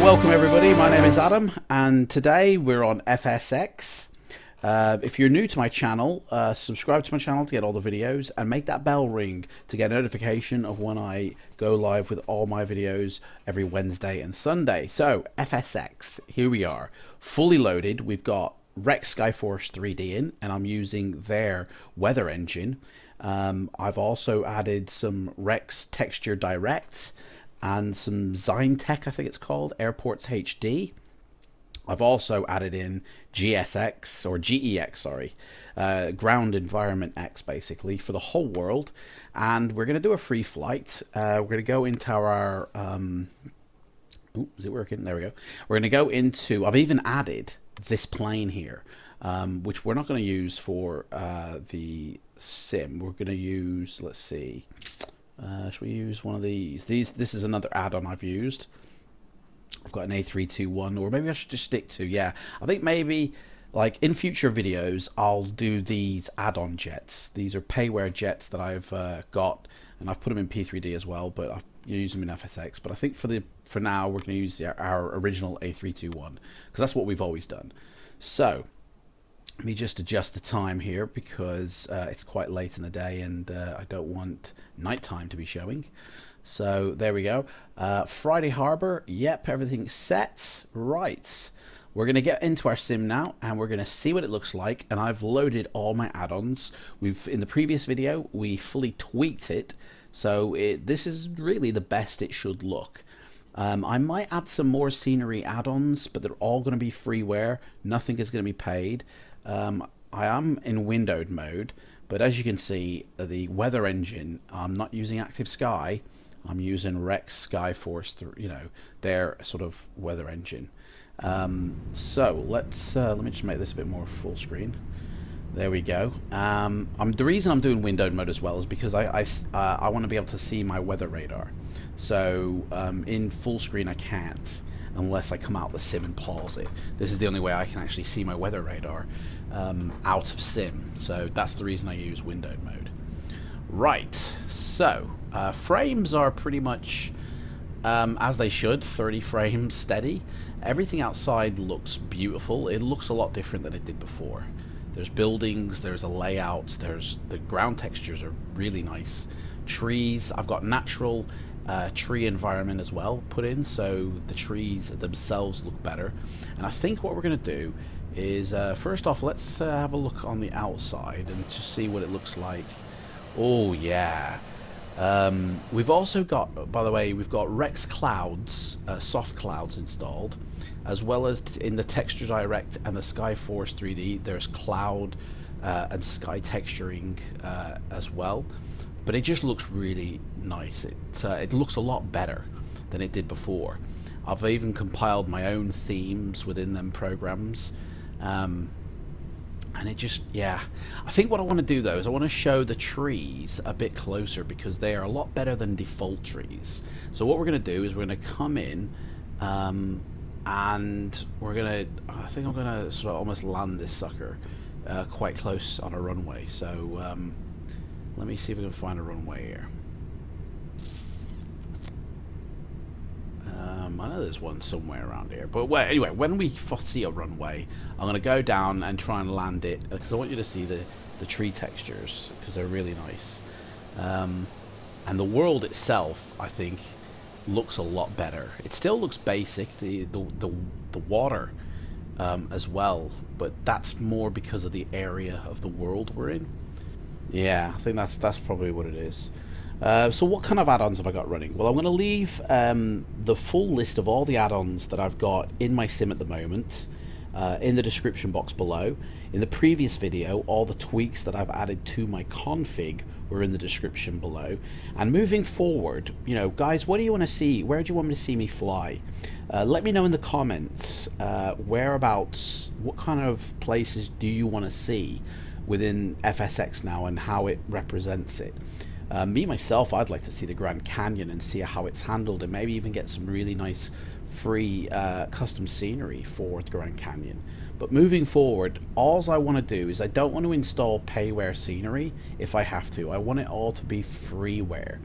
welcome everybody. My name is Adam, and today we're on FSX. If you're new to my channel, subscribe to my channel to get all the videos, and make that bell ring to get a notification of when I go live with all my videos every Wednesday and Sunday. So FSX, here we are, fully loaded. We've got Rex Skyforce 3D in, and I'm using their weather engine. I've also added some Rex Texture Direct and some Zyntech, I think it's called, Airports HD. I've also added in GSX, or GEX, sorry, Ground Environment X, basically, for the whole world. And we're going to do a free flight. We're going to go into our... is it working? There we go. We're going to go into... I've even added this plane here, which we're not going to use for the sim. We're going to use... Let's see... should we use one of these? This is another add-on I've used. I've got an A321, or maybe I should just stick to, yeah. I think maybe, like, in future videos, I'll do these add-on jets. These are payware jets that I've got, and I've put them in P3D as well, but I've used them in FSX. But I think for now, we're going to use our original A321, because that's what we've always done. So, let me just adjust the time here, because it's quite late in the day, and I don't want nighttime to be showing. So there we go. Friday Harbor. Yep, everything's set. Right. We're going to get into our sim now, and we're going to see what it looks like. And I've loaded all my add-ons. In the previous video, we fully tweaked it. So this is really the best it should look. I might add some more scenery add-ons, but they're all going to be freeware. Nothing is going to be paid. I am in windowed mode, but as you can see, the weather engine, I'm not using Active Sky. I'm using Rex Skyforce, their sort of weather engine. So let me just make this a bit more full screen. There we go. The reason I'm doing windowed mode as well is because I want to be able to see my weather radar. So in full screen I can't, unless I come out the sim and pause it. This is the only way I can actually see my weather radar out of sim. So that's the reason I use windowed mode. Right, so frames are pretty much as they should, 30 frames steady. Everything outside looks beautiful. It looks a lot different than it did before. There's buildings, there's a layout, the ground textures are really nice. Trees, I've got natural tree environment as well put in, so the trees themselves look better. And I think what we're going to do is, first off, let's have a look on the outside and just see what it looks like. Oh yeah. We've also got, by the way, we've got Rex Clouds, soft clouds installed, as well as in the Texture Direct and the Skyforce 3D, there's cloud and sky texturing as well. But it just looks really nice. It looks a lot better than it did before. I've even compiled my own themes within them programs. And it just, yeah. I think what I want to do though is I want to show the trees a bit closer, because they are a lot better than default trees. So what we're going to do is we're going to come in and we're going to, I think I'm going to sort of almost land this sucker quite close on a runway. So let me see if we can find a runway here. I know there's one somewhere around here, but anyway, when we see a runway, I'm going to go down and try and land it, because I want you to see the tree textures, because they're really nice. And the world itself, I think, looks a lot better. It still looks basic, the water as well, but that's more because of the area of the world we're in. Yeah, I think that's probably what it is. So what kind of add-ons have I got running? Well, I'm going to leave the full list of all the add-ons that I've got in my sim at the moment in the description box below. In the previous video, all the tweaks that I've added to my config were in the description below. And moving forward, guys, what do you want to see? Where do you want me to see me fly? Let me know in the comments whereabouts, what kind of places do you want to see within FSX now, and how it represents it. Me myself, I'd like to see the Grand Canyon and see how it's handled, and maybe even get some really nice free custom scenery for the Grand Canyon. But moving forward, all I want to do is I don't want to install payware scenery if I have to. I want it all to be freeware.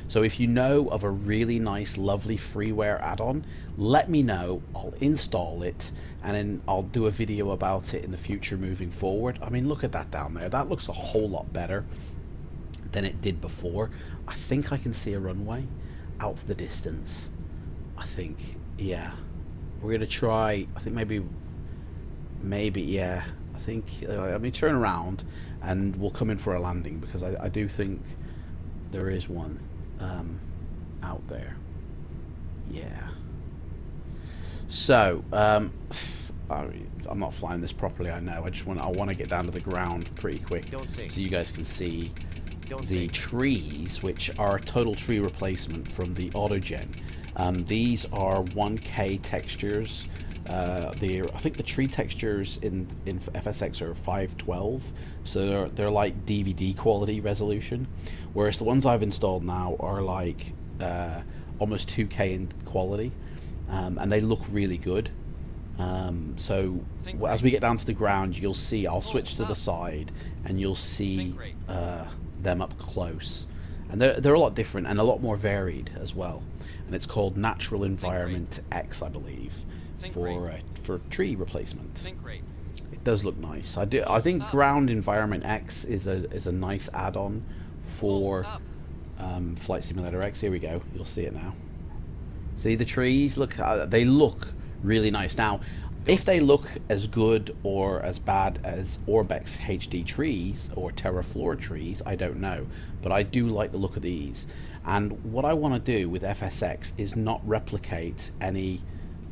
So if you know of a really nice, lovely freeware add-on, let me know. I'll install it, and then I'll do a video about it in the future moving forward. I mean, look at that down there. That looks a whole lot better than it did before. I think I can see a runway out to the distance. I think, yeah. We're going to try, I think maybe, yeah. I think, let me turn around and we'll come in for a landing, because I do think there is one out there. Yeah. So, I'm not flying this properly, I know. I want to get down to the ground pretty quick so you guys can see the trees, which are a total tree replacement from the Autogen. These are 1K textures. I think the tree textures in FSX are 512, so they're like DVD quality resolution, whereas the ones I've installed now are like almost 2K in quality, and they look really good. So as we get down to the ground, you'll see, I'll switch to the side and you'll see them up close, and they're a lot different and a lot more varied as well. And it's called Natural Environment X, I believe, for tree replacement. It does look nice. I think Ground Environment X is a nice add-on for Flight Simulator X. Here we go. You'll see it now. See the trees? Look, they look really nice. Now, if they look as good or as bad as Orbex HD trees or TerraFlora trees, I don't know. But I do like the look of these. And what I want to do with FSX is not replicate any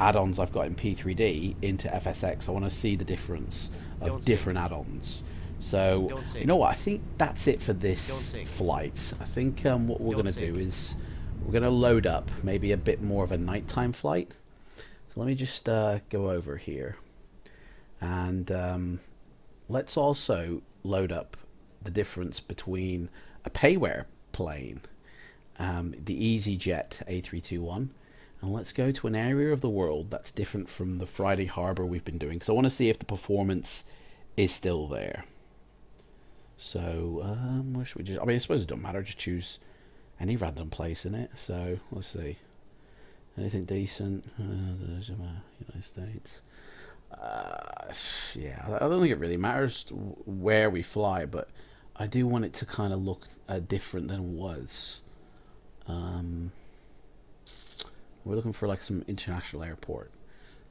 add-ons I've got in P3D into FSX. I want to see the difference of different add-ons. So, you know what? I think that's it for this flight. I think what we're going to do is we're going to load up maybe a bit more of a nighttime flight. So let me just go over here. And let's also load up the difference between a payware plane, the EasyJet A321, and let's go to an area of the world that's different from the Friday Harbor we've been doing, because I want to see if the performance is still there. So where should we just, I mean, I suppose it don't matter, just choose any random place in it. So let's see, anything decent. United States. Yeah, I don't think it really matters where we fly, but I do want it to kind of look different than it was. We're looking for like some international airport.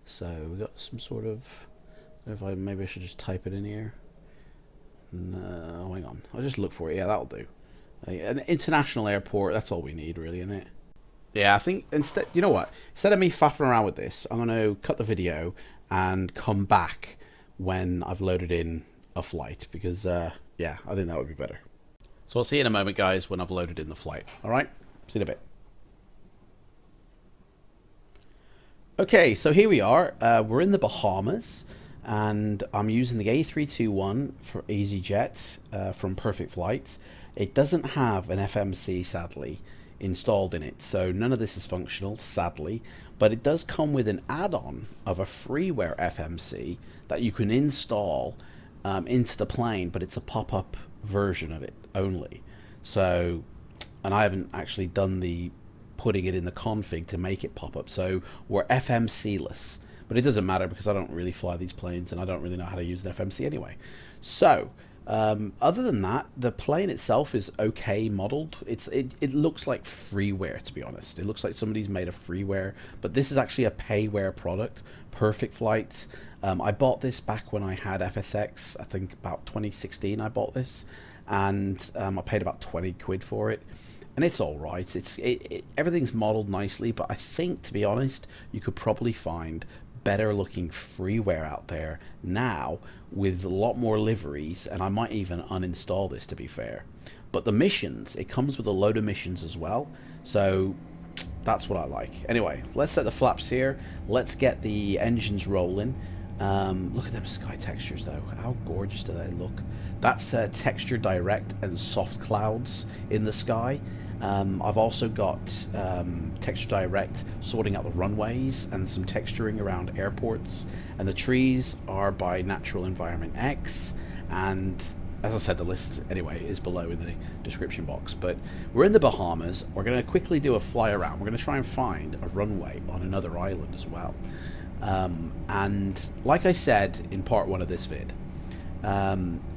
So we got some sort of, maybe I should just type it in here. No, hang on. I'll just look for it. Yeah, that'll do. An international airport, that's all we need really, isn't it? Yeah, I think instead, you know what? Instead of me faffing around with this, I'm going to cut the video and come back when I've loaded in a flight, because yeah, I think that would be better. So I'll see you in a moment, guys, when I've loaded in the flight. All right? See you in a bit. Okay, so here we are. We're in the Bahamas, and I'm using the A321 for EasyJet from Perfect Flights. It doesn't have an FMC, sadly, installed in it, so none of this is functional, sadly, but it does come with an add-on of a freeware FMC that you can install into the plane, but it's a pop-up version of it only. So, and I haven't actually done the putting it in the config to make it pop up, so we're FMC-less, but it doesn't matter because I don't really fly these planes and I don't really know how to use an FMC anyway. So other than that, the plane itself is okay modeled. It looks like freeware, to be honest. It looks like somebody's made a freeware, but this is actually a payware product. Perfect Flight. I bought this back when I had FSX. I think about 2016 I bought this, and I paid about 20 quid for it. And it's all right. Everything's modeled nicely, but I think, to be honest, you could probably find better looking freeware out there now with a lot more liveries, and I might even uninstall this, to be fair. But the missions, it comes with a load of missions as well, so that's what I like. Anyway, let's set the flaps here. Let's get the engines rolling. Look at them sky textures though. How gorgeous do they look? That's texture direct and soft clouds in the sky. I've also got texture direct sorting out the runways and some texturing around airports. And the trees are by Natural Environment X. And as I said, the list anyway is below in the description box. But we're in the Bahamas. We're going to quickly do a fly around. We're going to try and find a runway on another island as well. And like I said in part 1 of this vid,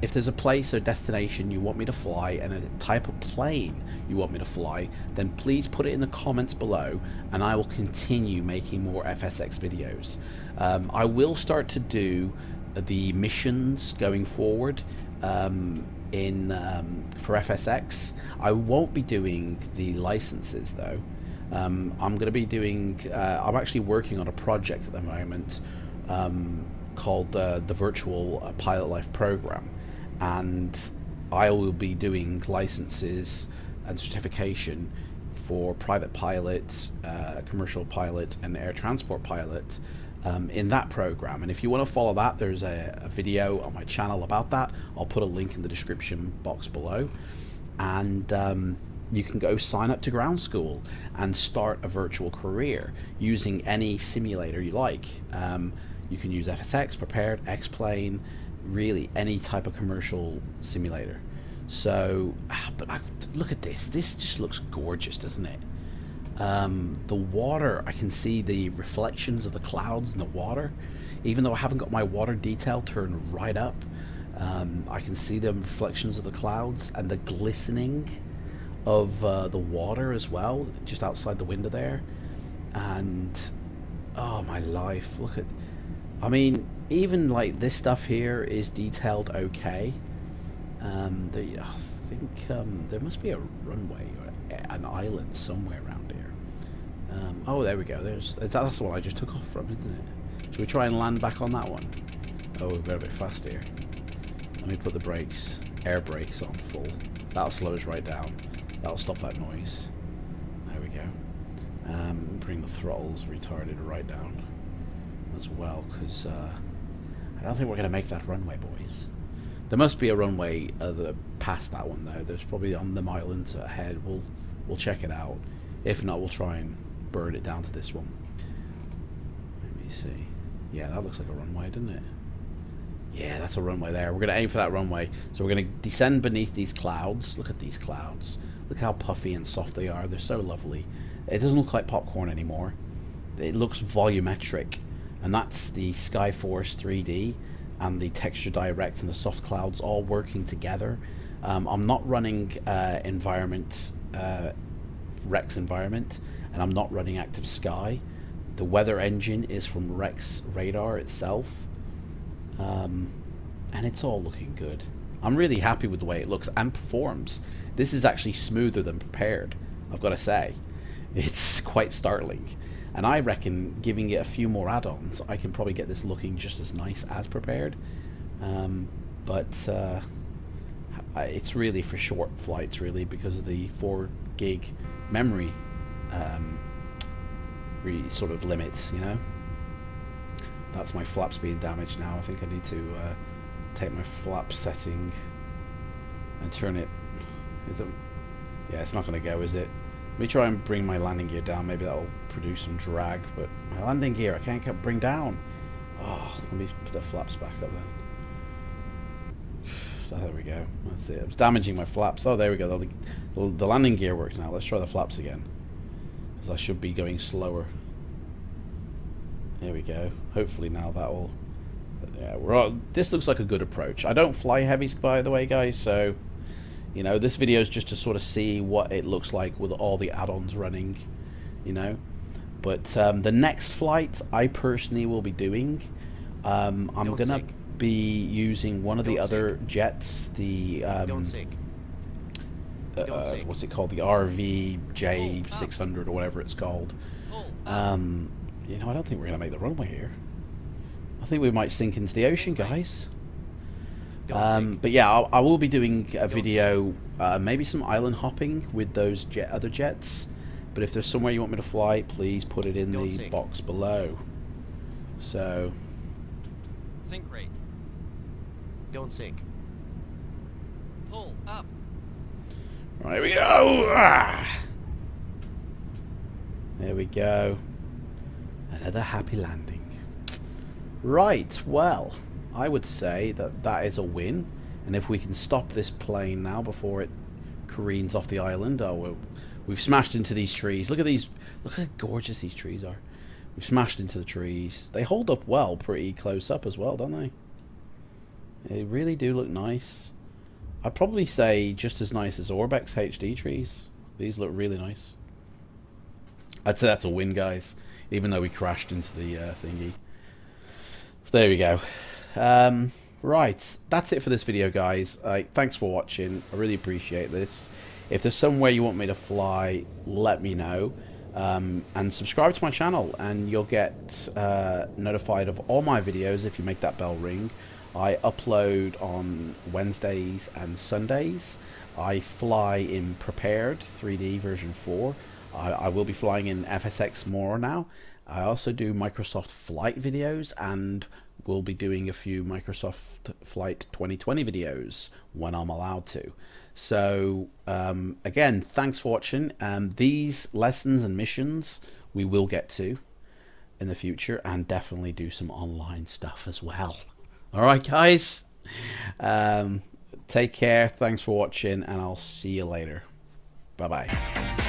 if there's a place or destination you want me to fly and a type of plane you want me to fly, then please put it in the comments below and I will continue making more FSX videos. I will start to do the missions going forward for FSX. I won't be doing the licenses though. I'm going to be doing, I'm actually working on a project at the moment called the Virtual Pilot Life Program, and I will be doing licenses and certification for private pilots, commercial pilots and air transport pilots in that program. And if you want to follow that, there's a video on my channel about that. I'll put a link in the description box below, and you can go sign up to ground school and start a virtual career using any simulator you like. You can use FSX, Prepared, X-Plane, really any type of commercial simulator. So, but look at this. This just looks gorgeous, doesn't it? The water, I can see the reflections of the clouds in the water. Even though I haven't got my water detail turned right up, I can see the reflections of the clouds and the glistening of the water as well, just outside the window there. And oh my life, look at, I mean, even like this stuff here is detailed okay. I think there must be a runway or an island somewhere around here. Oh, there we go. That's the one I just took off from, isn't it? Should we try and land back on that one? Oh, we've got a bit fast here. Let me put the brakes, air brakes on full. That'll slow us right down. That'll stop that noise. There we go. Bring the throttles retarded right down as well, because I don't think we're going to make that runway, boys. There must be a runway past that one though. There's probably on the islands ahead. We'll check it out. If not, we'll try and bird it down to this one. Let me see. Yeah, that looks like a runway, doesn't it? Yeah, that's a runway there. We're going to aim for that runway. So we're going to descend beneath these clouds. Look at these clouds. Look how puffy and soft they are. They're so lovely. It doesn't look like popcorn anymore. It looks volumetric. And that's the Skyforce 3D and the Texture Direct and the soft clouds all working together. I'm not running Rex Environment, and I'm not running Active Sky. The weather engine is from Rex Radar itself. And it's all looking good. I'm really happy with the way it looks and performs. This is actually smoother than Prepared, I've got to say. It's quite startling. And I reckon giving it a few more add-ons, I can probably get this looking just as nice as Prepared. But it's really for short flights, really, because of the 4 gig memory sort of limit, you know. That's my flaps being damaged now. I think I need to take my flap setting and turn it. Yeah, it's not going to go, is it? Let me try and bring my landing gear down. Maybe that'll produce some drag. But my landing gear, I can't bring down. Oh, let me put the flaps back up then. There we go. That's it. I was damaging my flaps. Oh, there we go. The landing gear works now. Let's try the flaps again, because I should be going slower. There we go. Hopefully now that'll. Yeah, this looks like a good approach. I don't fly heavies, by the way, guys. So, you know, this video is just to sort of see what it looks like with all the add-ons running, you know. But the next flight I personally will be doing, I'm gonna be using one of the other jets, the what's it called, the RVJ600 or whatever it's called. You know, I don't think we're gonna make the runway here. I think we might sink into the ocean, guys. But yeah, I will be doing a video, maybe some island hopping with those other jets. But if there's somewhere you want me to fly, please put it in the box below. So Sink rate. Don't sink. Pull up. Right, here we go. Ah. There we go. Another happy landing. Right, well, I would say that that is a win. And if we can stop this plane now before it careens off the island. Oh, we've smashed into these trees. Look at these. Look how gorgeous these trees are. We've smashed into the trees. They hold up well, pretty close up as well, don't they? They really do look nice. I'd probably say just as nice as Orbex HD trees. These look really nice. I'd say that's a win, guys. Even though we crashed into the thingy. So there we go. Right, that's it for this video, guys. Thanks for watching. I really appreciate this. If there's somewhere you want me to fly, let me know. And subscribe to my channel, and you'll get notified of all my videos if you make that bell ring. I upload on Wednesdays and Sundays. I fly in Prepared 3D version 4. I will be flying in FSX more now. I also do Microsoft Flight videos, and we'll be doing a few Microsoft Flight 2020 videos when I'm allowed to. So again, thanks for watching. These lessons and missions we will get to in the future, and definitely do some online stuff as well. Alright guys, take care, thanks for watching, and I'll see you later. Bye bye.